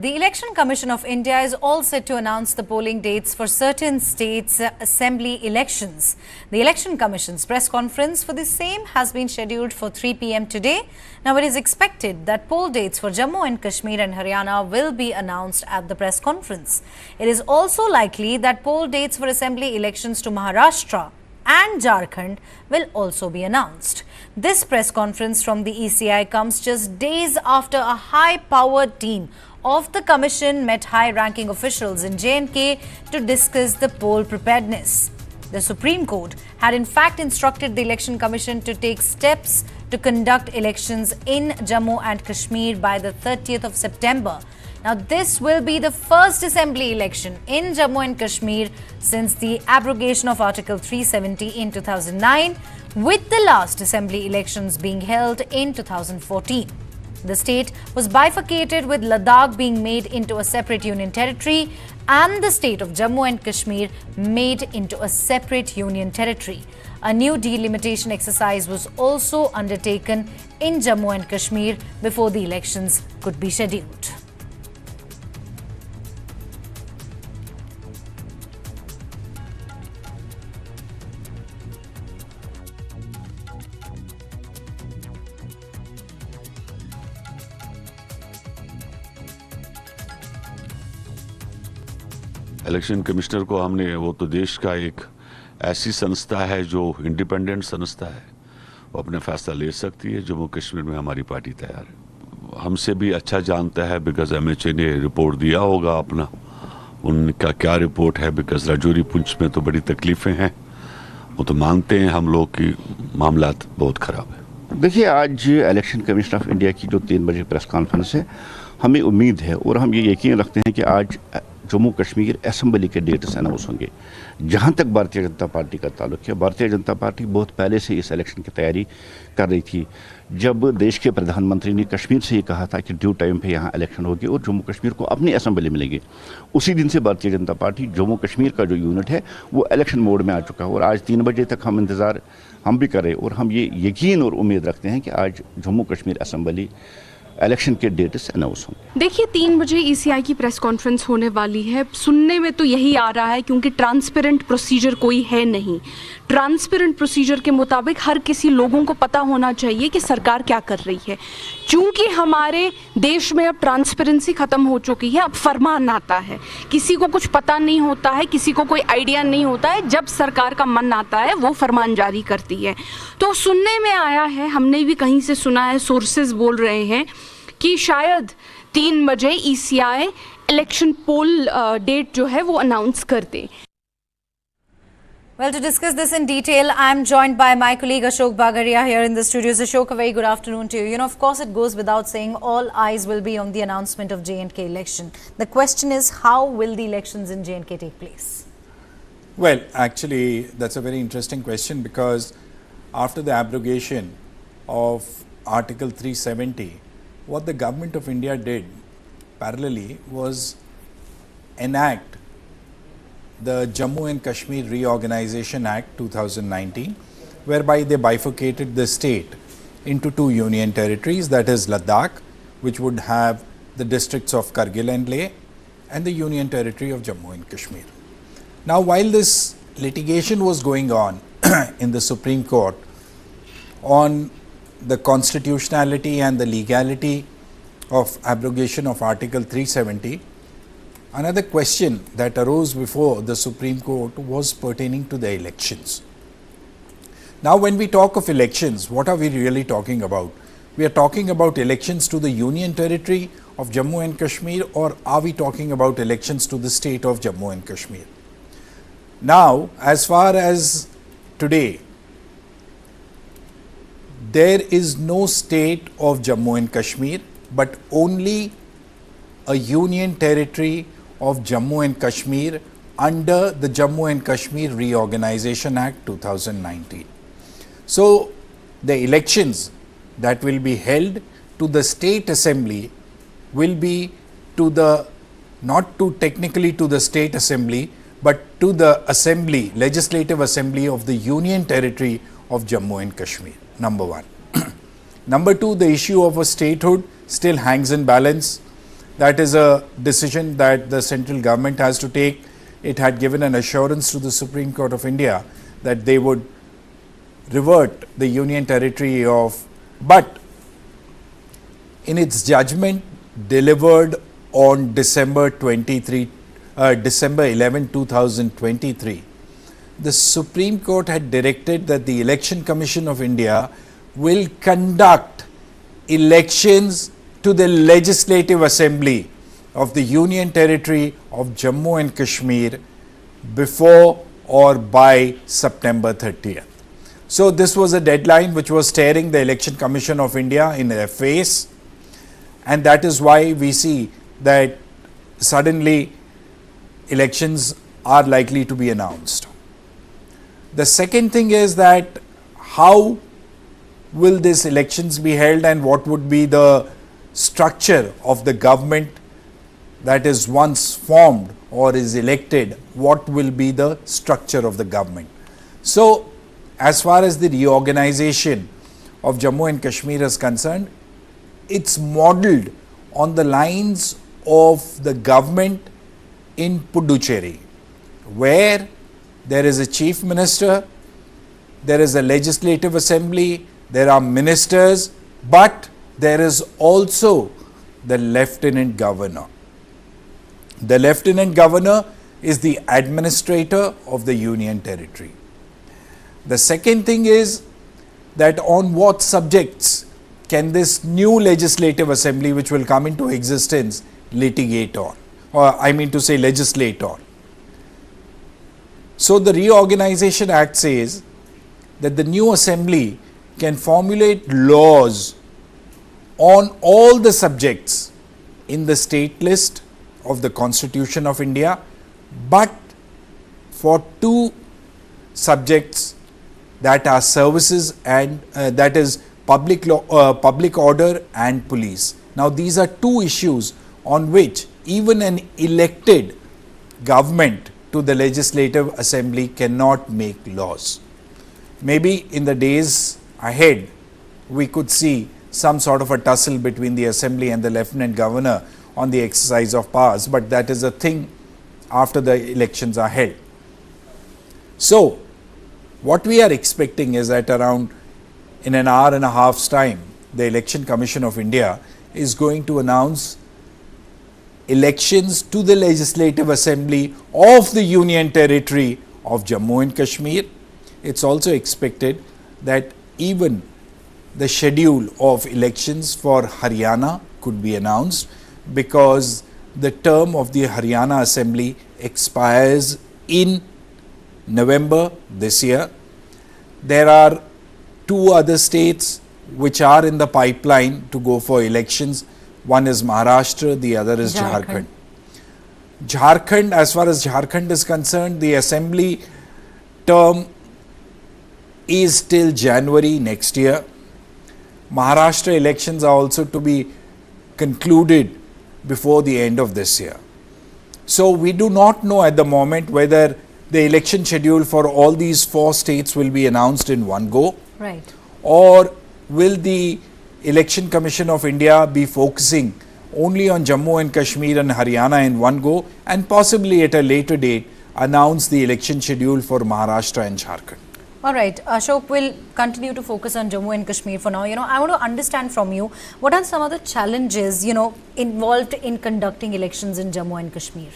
The Election Commission of India is all set to announce the polling dates for certain states' assembly elections. The Election Commission's press conference for the same has been scheduled for 3 p.m. today. Now, it is expected that poll dates for Jammu and Kashmir and Haryana will be announced at the press conference. It is also likely that poll dates for assembly elections to Maharashtra and Jharkhand will also be announced. This press conference from the ECI comes just days after a high-powered team of the commission met high-ranking officials in J&K to discuss the poll preparedness. The Supreme Court had in fact instructed the Election Commission to take steps to conduct elections in Jammu and Kashmir by the 30th of September. Now, this will be the first assembly election in Jammu and Kashmir since the abrogation of Article 370 in 2009, with the last assembly elections being held in 2014. The state was bifurcated, with Ladakh being made into a separate union territory and the state of Jammu and Kashmir made into a separate union territory. A new delimitation exercise was also undertaken in Jammu and Kashmir before the elections could be scheduled. Election commissioner को हमने, वो तो देश का एक ऐसी संस्था है जो इंडिपेंडेंट संस्था है, वो अपने फैसला ले सकती है। जम्मू कश्मीर में हमारी पार्टी तैयार है। हमसे भी अच्छा जानता है, बिकॉज एमएचए ने रिपोर्ट दिया होगा अपना, उनका क्या रिपोर्ट है, बिकॉज राजौरी पुंछ में तो बड़ी तकलीफें हैं। वो तो मानते हैं हम लोग कि मामला बहुत ख़राब है। देखिए, आज इलेक्शन कमीशन ऑफ इंडिया की जो 3 बजे प्रेस कॉन्फ्रेंस है, हमें उम्मीद है और हम ये यकीन रखते हैं कि आज जम्मू कश्मीर असेंबली के डेट्स अनाउंस होंगे। जहां तक भारतीय जनता पार्टी का ताल्लुक है, भारतीय जनता पार्टी बहुत पहले से इस इलेक्शन की तैयारी कर रही थी। जब देश के प्रधानमंत्री ने कश्मीर से ये कहा था कि ड्यू टाइम पे यहाँ इलेक्शन होगी और जम्मू कश्मीर को अपनी असेंबली मिलेगी, उसी दिन से भारतीय जनता पार्टी जम्मू कश्मीर का जो यूनिट है वो इलेक्शन मोड में आ चुका है। और आज 3 बजे तक हम इंतज़ार हम भी करें और हम ये यकीन और उम्मीद रखते हैं कि आज जम्मू कश्मीर असेंबली इलेक्शन के डेट्स अनाउंस होंगे। देखिए, 3 बजे ECI की प्रेस कॉन्फ्रेंस होने वाली है। सुनने में तो यही आ रहा है, क्योंकि ट्रांसपेरेंट प्रोसीजर कोई है नहीं। ट्रांसपेरेंट प्रोसीजर के मुताबिक हर किसी लोगों को पता होना चाहिए कि सरकार क्या कर रही है। चूंकि हमारे देश में अब ट्रांसपेरेंसी खत्म हो चुकी है, अब फरमान आता है, किसी को कुछ पता नहीं होता है, किसी को कोई आइडिया नहीं होता है। जब सरकार का मन आता है वो फरमान जारी करती है। तो सुनने में आया है, हमने भी कहीं से सुना है, सोर्सेज बोल रहे हैं कि शायद 3 बजे ECI इलेक्शन पोल डेट जो है वो अनाउंस कर दे। Well, to discuss this in detail, I am joined by my colleague Ashok Bagaria here in the studios. Ashok, a very good afternoon to you. You know, of course, it goes without saying all eyes will be on the announcement of J&K election. The question is, how will the elections in J&K take place? Well, actually, that's a very interesting question, because after the abrogation of Article 370, what the government of India did parallelly was enact the Jammu and Kashmir Reorganization Act 2019, whereby they bifurcated the state into 2 union territories, that is Ladakh, which would have the districts of Kargil and Leh, and the union territory of Jammu and Kashmir. Now, while this litigation was going on in the Supreme Court on the constitutionality and the legality of abrogation of Article 370, another question that arose before the Supreme Court was pertaining to the elections. Now, when we talk of elections, what are we really talking about? We are talking about elections to the Union Territory of Jammu and Kashmir, or are we talking about elections to the state of Jammu and Kashmir? Now, as far as today, there is no state of Jammu and Kashmir, but only a union territory of Jammu and Kashmir under the Jammu and Kashmir Reorganization Act 2019. So, the elections that will be held to the state assembly will be to the, not to technically to the state assembly, but to the assembly, legislative assembly of the union territory of Jammu and Kashmir, number 1. Number 2, the issue of a statehood still hangs in balance. That is a decision that the central government has to take. It had given an assurance to the Supreme Court of India that they would revert the union territory of, but in its judgment delivered on December 11, 2023, the Supreme Court had directed that the Election Commission of India will conduct elections to the Legislative Assembly of the Union Territory of Jammu and Kashmir before or by September 30th. So this was a deadline which was staring the Election Commission of India in their face, and that is why we see that suddenly elections are likely to be announced. The second thing is that how will these elections be held and what would be the structure of the government that is once formed or is elected, what will be the structure of the government. So as far as the reorganization of Jammu and Kashmir is concerned, it's modeled on the lines of the government in Puducherry, where there is a chief minister, there is a legislative assembly, there are ministers, but there is also the lieutenant governor. The lieutenant governor is the administrator of the union territory. The second thing is that on what subjects can this new legislative assembly which will come into existence litigate on, or I mean to say legislate on. So the Reorganization Act says that the new assembly can formulate laws on all the subjects in the state list of the Constitution of India, but for two subjects, that are services and that is public law, public order and police. Now these are two issues on which even an elected government to the Legislative Assembly cannot make laws. Maybe in the days ahead we could see some sort of a tussle between the Assembly and the Lieutenant Governor on the exercise of powers, but that is a thing after the elections are held. So what we are expecting is that around in an hour and a half's time, the Election Commission of India is going to announce elections to the Legislative Assembly of the Union Territory of Jammu and Kashmir. It's also expected that even the schedule of elections for Haryana could be announced, because the term of the Haryana Assembly expires in November this year. There are two other states which are in the pipeline to go for elections. One is Maharashtra, the other is Jharkhand. Jharkhand, as far as Jharkhand is concerned, the assembly term is till January next year. Maharashtra elections are also to be concluded before the end of this year. So we do not know at the moment whether the election schedule for all these four states will be announced in one go, right, or will the Election Commission of India be focusing only on Jammu and Kashmir and Haryana in one go, and possibly at a later date announce the election schedule for Maharashtra and Jharkhand. All right, Ashok will continue to focus on Jammu and Kashmir for now. I want to understand from you, what are some of the challenges, involved in conducting elections in Jammu and Kashmir?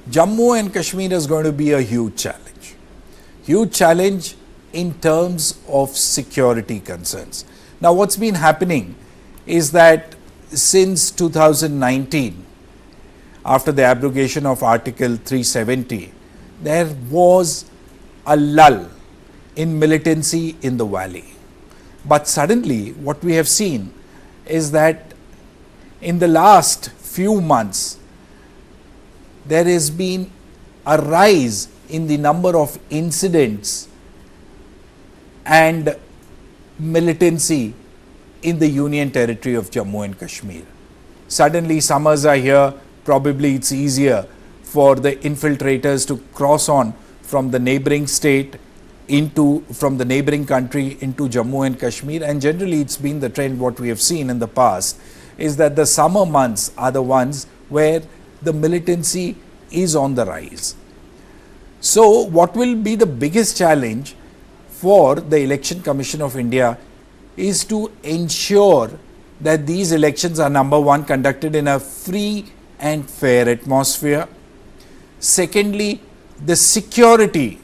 Jammu and Kashmir is going to be a huge challenge. Huge challenge in terms of security concerns. Now, what's been happening is that since 2019, after the abrogation of Article 370, there was a lull in militancy in the valley. But suddenly what we have seen is that in the last few months, there has been a rise in the number of incidents and militancy in the Union Territory of Jammu and Kashmir. Suddenly summers are here, probably it's easier for the infiltrators to cross on from the neighboring state from the neighboring country into Jammu and Kashmir, and generally it's been the trend what we have seen in the past, is that the summer months are the ones where the militancy is on the rise. So what will be the biggest challenge for the Election Commission of India is to ensure that these elections are, number one, conducted in a free and fair atmosphere. Secondly, the security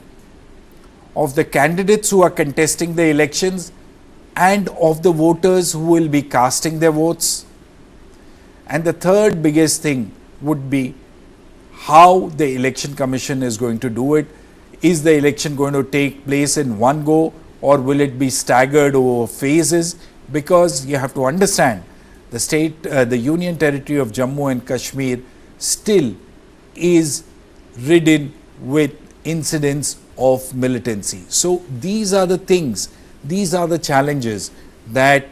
of the candidates who are contesting the elections and of the voters who will be casting their votes. And the third biggest thing would be how the Election Commission is going to do it. Is the election going to take place in one go, or will it be staggered over phases? Because you have to understand, the state, the Union Territory of Jammu and Kashmir still is ridden with incidents of militancy. So these are the things, these are the challenges that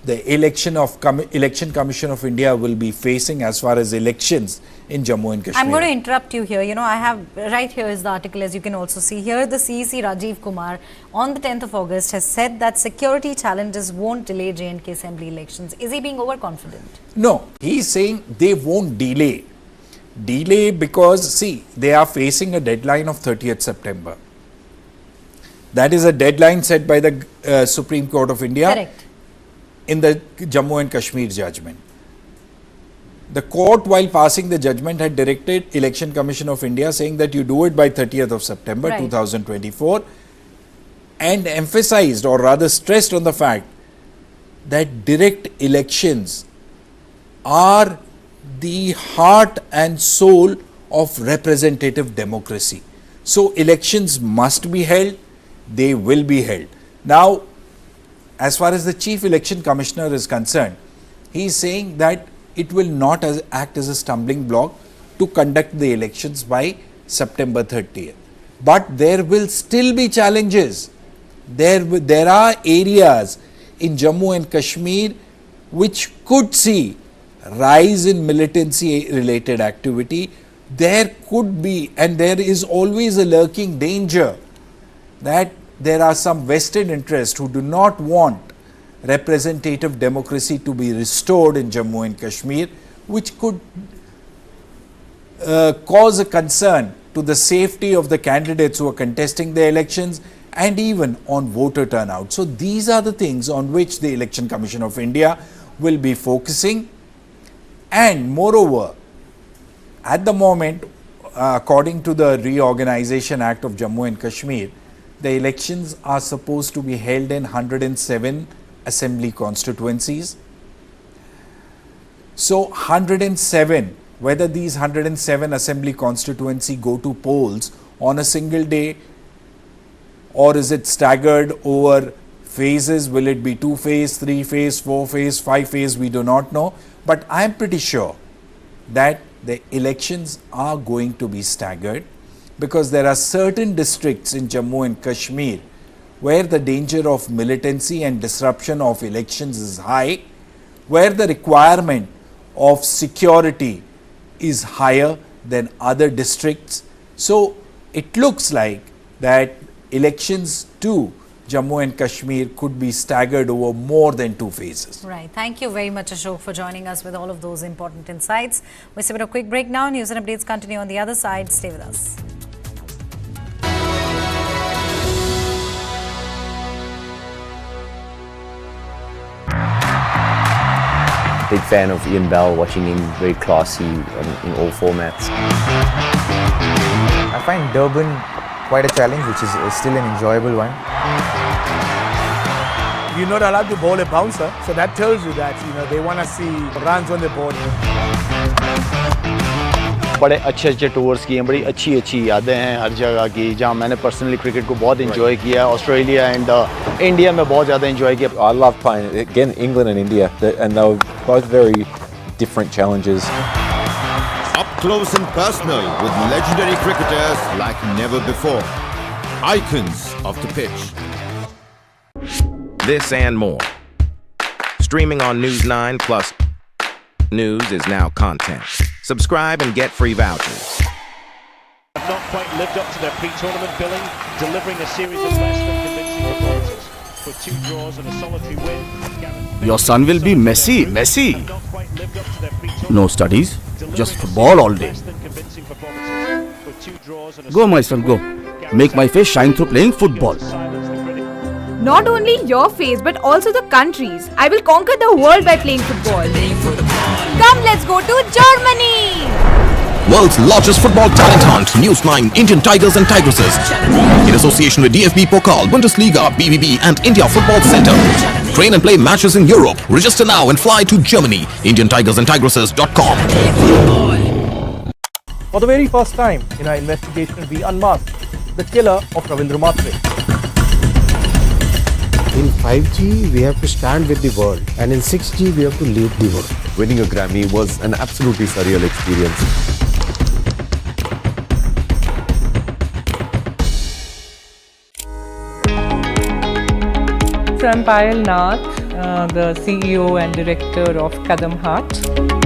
the Election Commission of India will be facing as far as elections in Jammu and Kashmir. I'm going to interrupt you here. You know, I have right here is the article, as you can also see here. The CEC Rajiv Kumar on the 10th of August has said that security challenges won't delay J&K assembly elections. Is he being overconfident? No, he is saying they won't delay. Delay because, see, they are facing a deadline of 30th September. That is a deadline set by the Supreme Court of India. Correct. In the Jammu and Kashmir judgment. The court, while passing the judgment, had directed Election Commission of India saying that you do it by 30th of September right. 2024, and emphasized, or rather stressed on the fact that direct elections are the heart and soul of representative democracy. So elections must be held, they will be held. Now, as far as the Chief Election Commissioner is concerned, he is saying that it will not act as a stumbling block to conduct the elections by September 30th. But there will still be challenges. There are areas in Jammu and Kashmir which could see rise in militancy related activity. There could be, and there is always a lurking danger that there are some vested interests who do not want representative democracy to be restored in Jammu and Kashmir, which could cause a concern to the safety of the candidates who are contesting the elections and even on voter turnout. So these are the things on which the Election Commission of India will be focusing. And moreover, at the moment, according to the Reorganization Act of Jammu and Kashmir, the elections are supposed to be held in 107 assembly constituencies. So 107, whether these 107 assembly constituency go to polls on a single day, or is it staggered over phases? Will it be 2 phase, 3 phase, 4 phase, 5 phase? We do not know. But I am pretty sure that the elections are going to be staggered, because there are certain districts in Jammu and Kashmir where the danger of militancy and disruption of elections is high, where the requirement of security is higher than other districts. So it looks like that elections to Jammu and Kashmir could be staggered over more than 2 phases. Right. Thank you very much, Ashok, for joining us with all of those important insights. We'll see a quick break now. News and updates continue on the other side. Stay with us. Big fan of Ian Bell, watching him very classy in all formats. I find Durban quite a challenge, which is still an enjoyable one. You're not allowed to bowl a bouncer, so that tells you that they want to see runs on the board. बड़े अच्छे tours किए हैं, बड़ी अच्छी यादें हैं हर जगह की, जहाँ मैंने पर्सनली क्रिकेट को बहुत एंजॉय किया है. ऑस्ट्रेलिया एंड इंडिया में बहुत ज़्यादा एंजॉय किया. I love playing again England and India, and they were both very different challenges. Up close and personal with legendary cricketers like never before. Icons of the pitch. This and more. Streaming on News9 plus news is now content. Subscribe and get free vouchers. Have not quite lived up to their pre-tournament billing, delivering a series of less than convincing performances. Your son will be Messi. No studies, just football all day. Go, my son, go. Make my face shine through playing football. Not only your face, but also the country's. I will conquer the world by playing football. Come, let's go to Germany! World's largest football talent hunt, News9 Indian Tigers and Tigresses. In association with DFB Pokal, Bundesliga, BBB and India Football Center. Train and play matches in Europe. Register now and fly to Germany. IndianTigersandTigresses.com. For the very first time in our investigation, we unmasked the killer of Ravindra Matre. In 5G, we have to stand with the world, and in 6G, we have to lead the world. Winning a Grammy was an absolutely surreal experience. I'm Payal Nath, the CEO and Director of Kadam Heart.